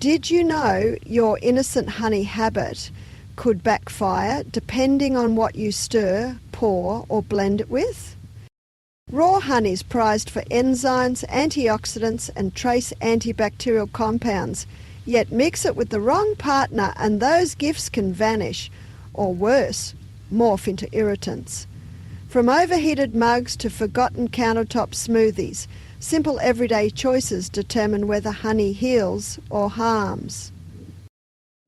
Did you know your innocent honey habit could backfire depending on what you stir, pour or blend it with? Raw honey is prized for enzymes, antioxidants and trace antibacterial compounds, yet mix it with the wrong partner and those gifts can vanish, or worse, morph into irritants. From overheated mugs to forgotten countertop smoothies, simple everyday choices determine whether honey heals or harms.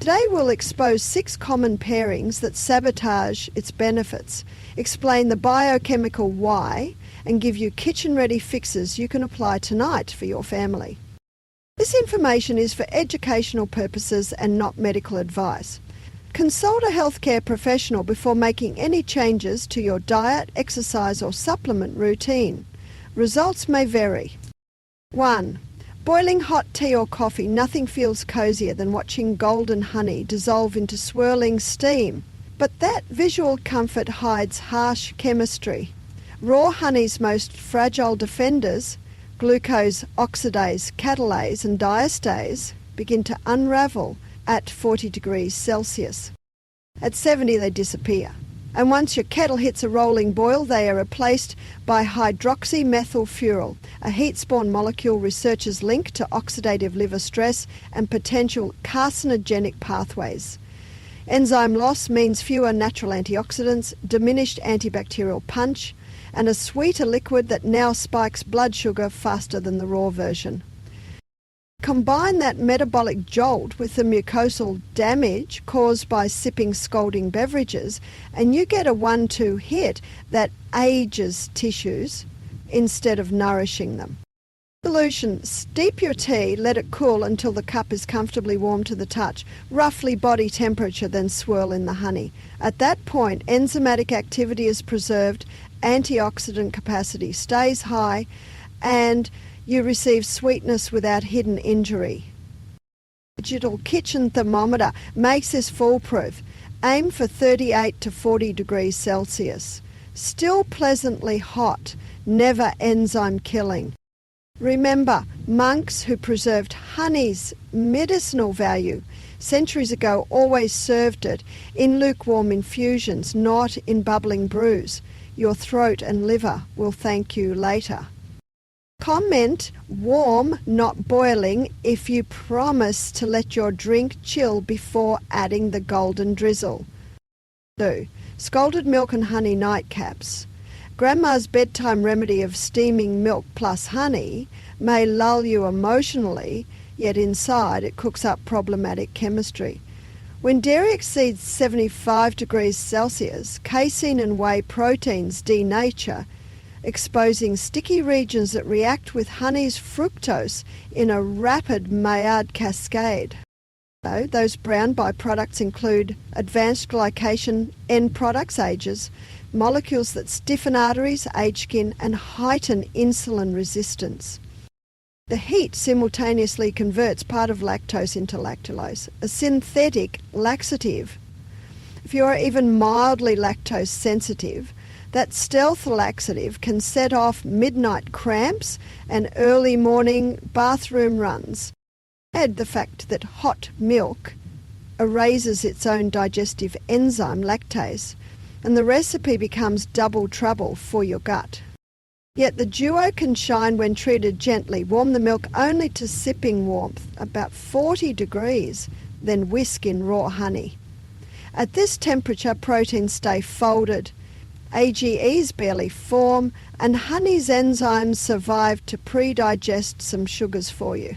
Today we'll expose 6 common pairings that sabotage its benefits, explain the biochemical why, and give you kitchen-ready fixes you can apply tonight for your family. This information is for educational purposes and not medical advice. Consult a healthcare professional before making any changes to your diet, exercise or supplement routine. Results may vary. 1. Boiling hot tea or coffee, nothing feels cosier than watching golden honey dissolve into swirling steam. But that visual comfort hides harsh chemistry. Raw honey's most fragile defenders, glucose oxidase, catalase and diastase, begin to unravel at 40 degrees Celsius. At 70 they disappear. And once your kettle hits a rolling boil, they are replaced by hydroxymethylfuryl, a heat-spawn molecule researchers link to oxidative liver stress and potential carcinogenic pathways. Enzyme loss means fewer natural antioxidants, diminished antibacterial punch, and a sweeter liquid that now spikes blood sugar faster than the raw version. Combine that metabolic jolt with the mucosal damage caused by sipping scalding beverages, and you get a 1-2 hit that ages tissues instead of nourishing them. Solution: steep your tea, let it cool until the cup is comfortably warm to the touch, roughly body temperature, then swirl in the honey. At that point, enzymatic activity is preserved, antioxidant capacity stays high, and you receive sweetness without hidden injury. Digital kitchen thermometer makes this foolproof. Aim for 38 to 40 degrees Celsius. Still pleasantly hot, never enzyme killing. Remember, monks who preserved honey's medicinal value centuries ago always served it in lukewarm infusions, not in bubbling brews. Your throat and liver will thank you later. Comment warm, not boiling, if you promise to let your drink chill before adding the golden drizzle. 2. Scalded milk and honey nightcaps. Grandma's bedtime remedy of steaming milk plus honey may lull you emotionally, yet inside it cooks up problematic chemistry. When dairy exceeds 75 degrees Celsius, casein and whey proteins denature, exposing sticky regions that react with honey's fructose in a rapid Maillard cascade. So, those brown byproducts include advanced glycation end products, AGEs, molecules that stiffen arteries, age skin, and heighten insulin resistance. The heat simultaneously converts part of lactose into lactulose, a synthetic laxative. If you are even mildly lactose sensitive, that stealth laxative can set off midnight cramps and early morning bathroom runs. Add the fact that hot milk erases its own digestive enzyme, lactase, and the recipe becomes double trouble for your gut. Yet the duo can shine when treated gently. Warm the milk only to sipping warmth, about 40 degrees, then whisk in raw honey. At this temperature, proteins stay folded, AGEs barely form, and honey's enzymes survive to pre-digest some sugars for you.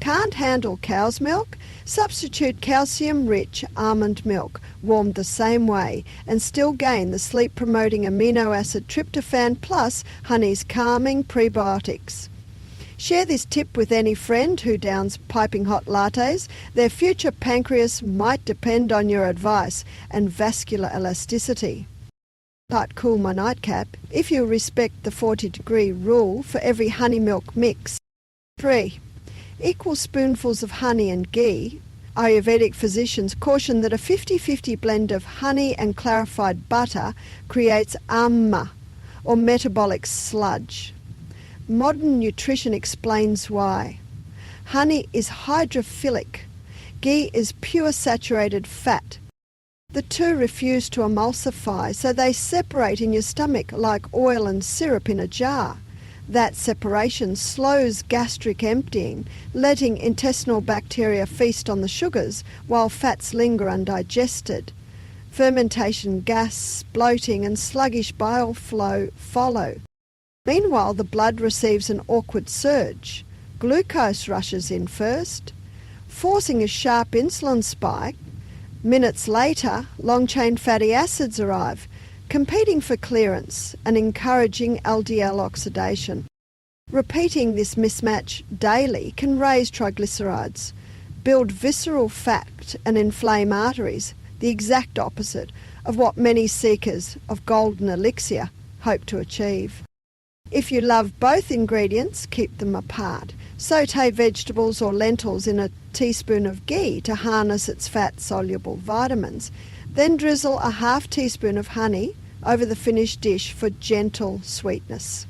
Can't handle cow's milk? Substitute calcium-rich almond milk, warmed the same way, and still gain the sleep-promoting amino acid tryptophan plus honey's calming prebiotics. Share this tip with any friend who downs piping hot lattes. Their future pancreas might depend on your advice and vascular elasticity. But cool my nightcap if you respect the 40-degree rule for every honey milk mix. 3. Equal spoonfuls of honey and ghee. Ayurvedic physicians caution that a 50-50 blend of honey and clarified butter creates amma, or metabolic sludge. Modern nutrition explains why. Honey is hydrophilic. Ghee is pure saturated fat. The two refuse to emulsify, so they separate in your stomach like oil and syrup in a jar. That separation slows gastric emptying, letting intestinal bacteria feast on the sugars while fats linger undigested. Fermentation gas, bloating and sluggish bile flow follow. Meanwhile, the blood receives an awkward surge. Glucose rushes in first, forcing a sharp insulin spike. Minutes later, long-chain fatty acids arrive, competing for clearance and encouraging LDL oxidation. Repeating this mismatch daily can raise triglycerides, build visceral fat and inflame arteries, the exact opposite of what many seekers of golden elixir hope to achieve. If you love both ingredients, keep them apart. Sauté vegetables or lentils in a teaspoon of ghee to harness its fat-soluble vitamins. Then drizzle a half teaspoon of honey over the finished dish for gentle sweetness.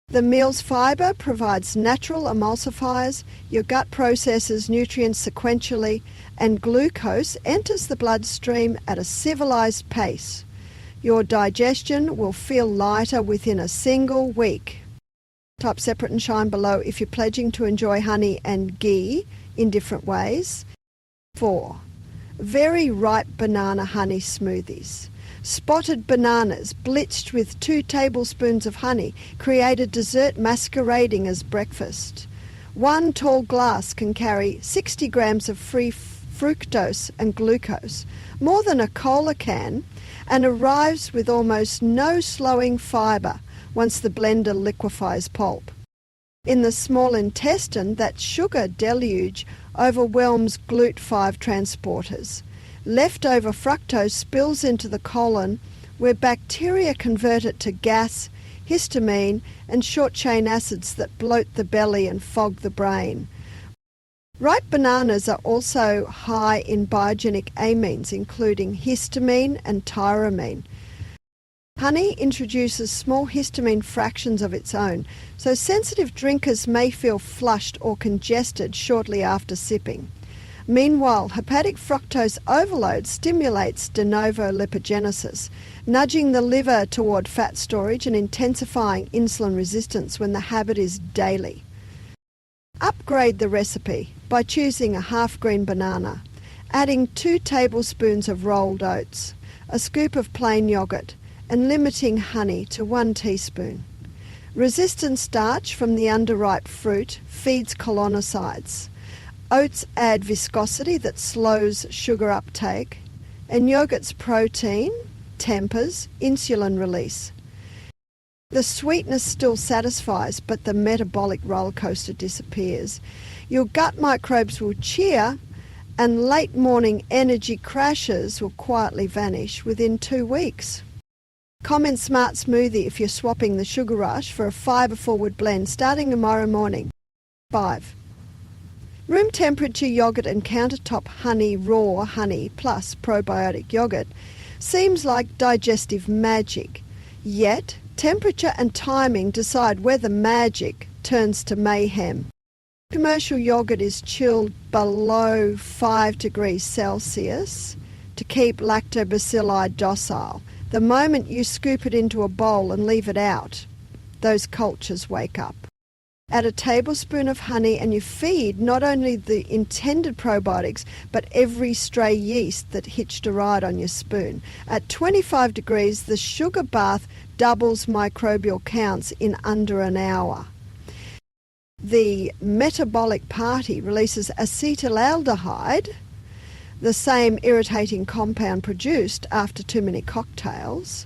The meal's fibre provides natural emulsifiers, your gut processes nutrients sequentially, and glucose enters the bloodstream at a civilized pace. Your digestion will feel lighter within a single week. Type separate and shine below if you're pledging to enjoy honey and ghee in different ways. 4. Very ripe banana honey smoothies. Spotted bananas blitzed with 2 tablespoons of honey create a dessert masquerading as breakfast. 1 tall glass can carry 60 grams of free fructose and glucose, more than a cola can, and arrives with almost no slowing fibre once the blender liquefies pulp. In the small intestine, that sugar deluge overwhelms GLUT5 transporters. Leftover fructose spills into the colon, where bacteria convert it to gas, histamine, and short-chain acids that bloat the belly and fog the brain. Ripe bananas are also high in biogenic amines, including histamine and tyramine. Honey introduces small histamine fractions of its own, so sensitive drinkers may feel flushed or congested shortly after sipping. Meanwhile, hepatic fructose overload stimulates de novo lipogenesis, nudging the liver toward fat storage and intensifying insulin resistance when the habit is daily. Upgrade the recipe by choosing a half-green banana, adding 2 tablespoons of rolled oats, a scoop of plain yogurt, and limiting honey to 1 teaspoon. Resistant starch from the underripe fruit feeds colonocytes. Oats add viscosity that slows sugar uptake, and yogurt's protein tempers insulin release. The sweetness still satisfies, but the metabolic rollercoaster disappears. Your gut microbes will cheer, and late morning energy crashes will quietly vanish within 2 weeks. Comment Smart Smoothie if you're swapping the sugar rush for a fibre-forward blend starting tomorrow morning. 5. Room temperature yogurt and countertop honey, raw honey plus probiotic yogurt seems like digestive magic, yet temperature and timing decide whether magic turns to mayhem. Commercial yogurt is chilled below 5 degrees Celsius to keep lactobacilli docile. The moment you scoop it into a bowl and leave it out, those cultures wake up. Add a tablespoon of honey and you feed not only the intended probiotics, but every stray yeast that hitched a ride on your spoon. At 25 degrees, the sugar bath doubles microbial counts in under an hour. The metabolic party releases acetylaldehyde, the same irritating compound produced after too many cocktails,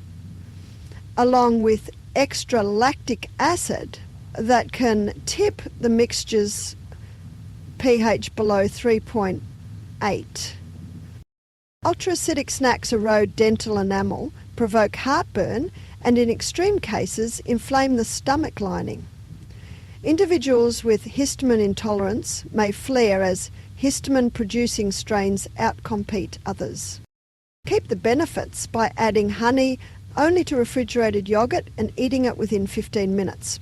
along with extra lactic acid that can tip the mixture's pH below 3.8. Ultra-acidic snacks erode dental enamel, provoke heartburn, and in extreme cases inflame the stomach lining. Individuals with histamine intolerance may flare as histamine-producing strains outcompete others. Keep the benefits by adding honey only to refrigerated yogurt and eating it within 15 minutes.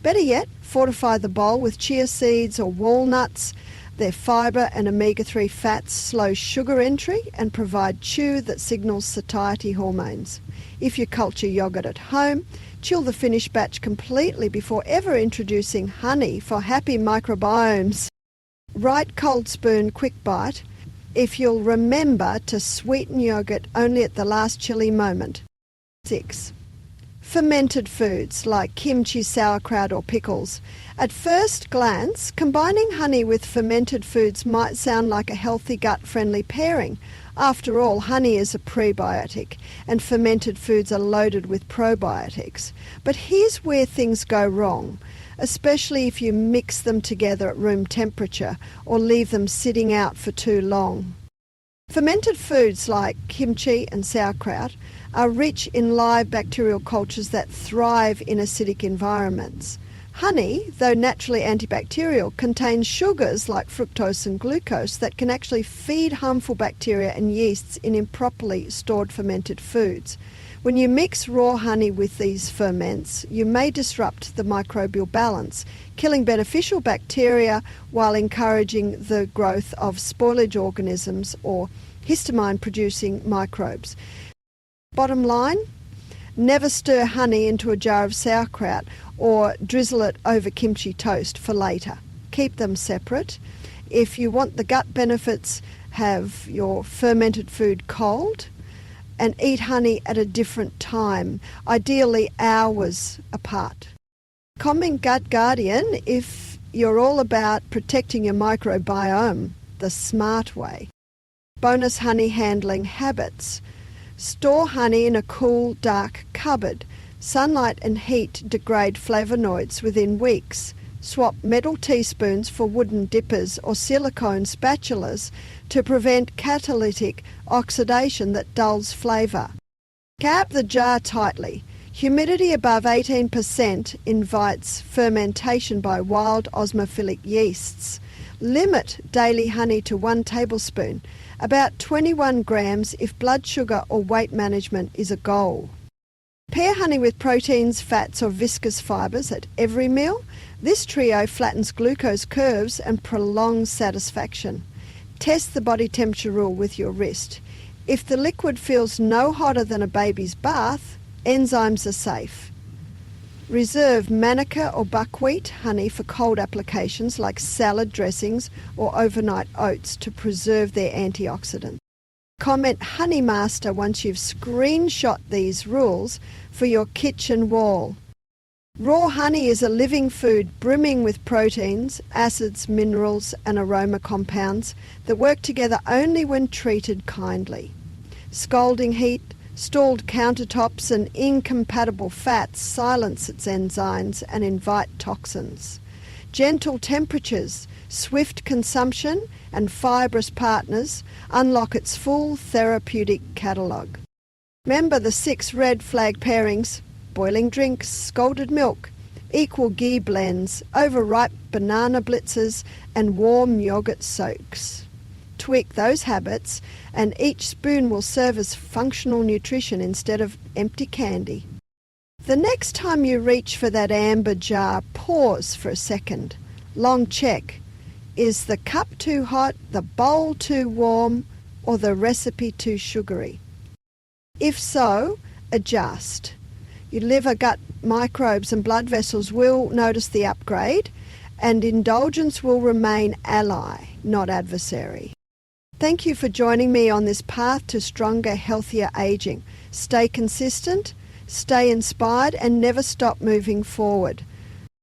Better yet, fortify the bowl with chia seeds or walnuts Their fibre and omega-3 fats slow sugar entry and provide chew that signals satiety hormones. If you culture yoghurt at home, chill the finished batch completely before ever introducing honey for happy microbiomes. Right cold spoon quick bite if you'll remember to sweeten yoghurt only at the last chilly moment. 6. Fermented foods like kimchi, sauerkraut or pickles. At first glance, combining honey with fermented foods might sound like a healthy gut-friendly pairing. After all, honey is a prebiotic and fermented foods are loaded with probiotics. But here's where things go wrong, especially if you mix them together at room temperature or leave them sitting out for too long. Fermented foods like kimchi and sauerkraut are rich in live bacterial cultures that thrive in acidic environments. Honey, though naturally antibacterial, contains sugars like fructose and glucose that can actually feed harmful bacteria and yeasts in improperly stored fermented foods. When you mix raw honey with these ferments, you may disrupt the microbial balance, killing beneficial bacteria while encouraging the growth of spoilage organisms or histamine-producing microbes. Bottom line, never stir honey into a jar of sauerkraut or drizzle it over kimchi toast for later. Keep them separate. If you want the gut benefits, have your fermented food cold and eat honey at a different time, ideally hours apart. Comment Gut Guardian if you're all about protecting your microbiome the smart way. Bonus honey handling habits. Store honey in a cool, dark cupboard. Sunlight and heat degrade flavonoids within weeks. Swap metal teaspoons for wooden dippers or silicone spatulas to prevent catalytic oxidation that dulls flavour. Cap the jar tightly. Humidity above 18% invites fermentation by wild osmophilic yeasts. Limit daily honey to 1 tablespoon, about 21 grams if blood sugar or weight management is a goal. Pair honey with proteins, fats or viscous fibres at every meal. This trio flattens glucose curves and prolongs satisfaction. Test the body temperature rule with your wrist. If the liquid feels no hotter than a baby's bath, enzymes are safe. Reserve manuka or buckwheat honey for cold applications like salad dressings or overnight oats to preserve their antioxidants. Comment Honey Master once you've screenshot these rules for your kitchen wall. Raw honey is a living food brimming with proteins, acids, minerals and aroma compounds that work together only when treated kindly. Scalding heat, stalled countertops and incompatible fats silence its enzymes and invite toxins. Gentle temperatures, swift consumption and fibrous partners unlock its full therapeutic catalogue. Remember the 6 red flag pairings: boiling drinks, scalded milk, equal ghee blends, overripe banana blitzes and warm yoghurt soaks. Tweak those habits and each spoon will serve as functional nutrition instead of empty candy. The next time you reach for that amber jar, pause for a second. Long check. Is the cup too hot, the bowl too warm, or the recipe too sugary? If so, adjust. Your liver, gut microbes and blood vessels will notice the upgrade, and indulgence will remain ally, not adversary. Thank you for joining me on this path to stronger, healthier aging. Stay consistent, stay inspired, and never stop moving forward.